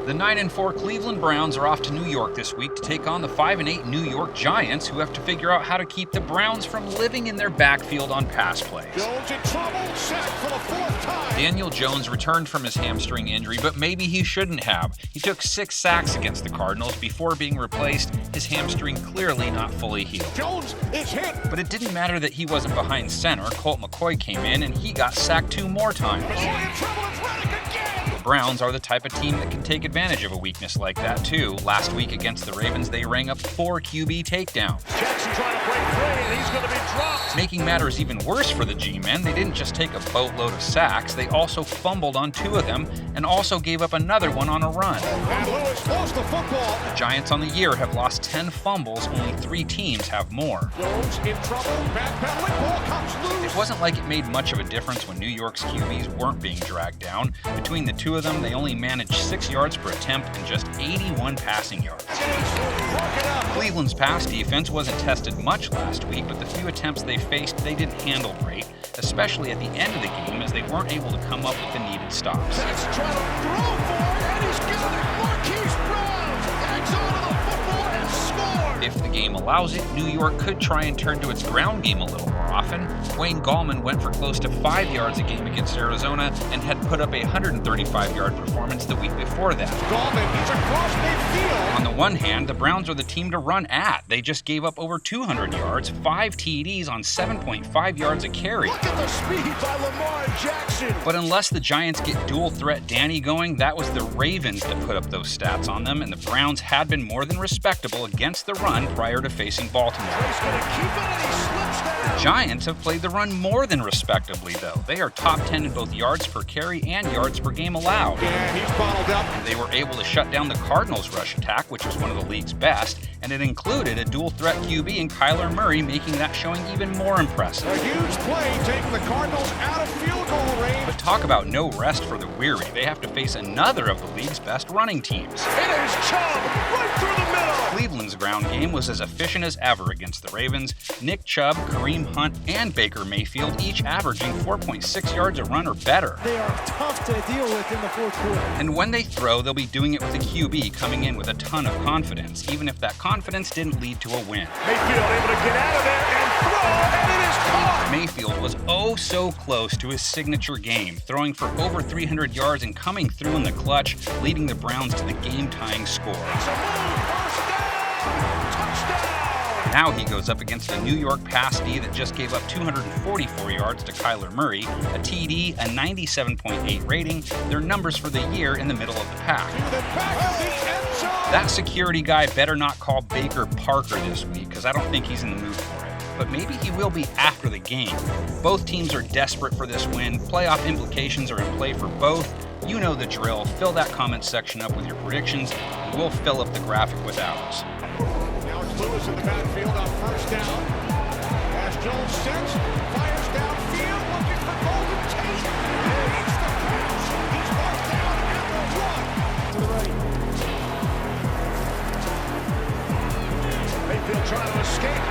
The 9-4 Cleveland Browns are off to New York this week to take on the 5-8 New York Giants, who have to figure out how to keep the Browns from living in their backfield on pass plays. Jones in trouble, sacked for the fourth time. Daniel Jones returned from his hamstring injury, but maybe he shouldn't have. He took 6 sacks against the Cardinals before being replaced, his hamstring clearly not fully healed. Jones is hit. But it didn't matter that he wasn't behind center. Colt McCoy came in and he got sacked 2 more times. McCoy in trouble, it's Reddick again. The Browns are the type of team that can take advantage of a weakness like that too. Last week against the Ravens, they rang up 4 QB takedowns. Jackson trying to break free, and he's going to be dropped. Making matters even worse for the G-men, they didn't just take a boatload of sacks, they also fumbled on 2 of them and also gave up another one on a run. And Lewis lost the football. The Giants on the year have lost 10 fumbles, only 3 teams have more. Jones in trouble, backpedaling, ball comes loose. It wasn't like it made much of a difference when New York's QBs weren't being dragged down. Between the 2 of them, they only managed 6 yards per attempt and just 81 passing yards. Cleveland's pass defense wasn't tested much last week, but the few attempts they faced, they didn't handle great, especially at the end of the game as they weren't able to come up with the needed stops. That's trying to throw for it, and he's got it. Marquise Brown hangs on to the football and scores. If the game allows it, New York could try and turn to its ground game a little more often. Wayne Gallman went for close to 5 yards a game against Arizona and had put up a 135-yard performance the week before that. Gallman, he's across midfield. On the one hand, the Browns are the team to run at. They just gave up over 200 yards, 5 TDs on 7.5 yards a carry. Look at the speed by L.Jackson. But unless the Giants get dual threat Danny going, that was the Ravens that put up those stats on them, and the Browns had been more than respectable against the run prior to facing Baltimore. He's going to keep it, and he slips down. The Giants have played the run more than respectably, though. They are top 10 in both yards per carry and yards per game allowed. And he's bottled up. And they were able to shut down the Cardinals' rush attack, which was one of the league's best, and it included a dual-threat QB in K.Murray, making that showing even more impressive. A huge play taking the Cardinals out of field goal range. But talk about no rest for the weary. They have to face another of the league's best running teams. It is Chubb right through the middle. Cleveland's ground game was as efficient as ever against the Ravens. Nick Chubb, Kareem Hunt, and Baker Mayfield each averaging 4.6 yards a run or better. They are tough to deal with in the fourth quarter. And when they throw, they'll be doing it with a QB coming in with a ton of confidence, even if that confidence didn't lead to a win. Mayfield able to get out of there and throw, and it is caught. Mayfield was oh so close to his signature game, throwing for over 300 yards and coming through in the clutch, leading the Browns to the game-tying score. It's a move, first down, touchdown. Now he goes up against a New York pass D that just gave up 244 yards to K.Murray, a TD, a 97.8 rating, their numbers for the year in the middle of the pack. To the back of the end zone. That security guy better not call Baker Parker this week, because I don't think he's in the mood for it. But maybe he will be after the game. Both teams are desperate for this win. Playoff implications are in play for both. You know the drill. Fill that comment section up with your predictions, and we'll fill up the graphic with ours. Now it's Lewis in the backfield on first down. As Jones sends, fires downfield, looking for Golden Tate. Hits the pass. He's marked down at the 1. To the right. Mayfield trying to escape.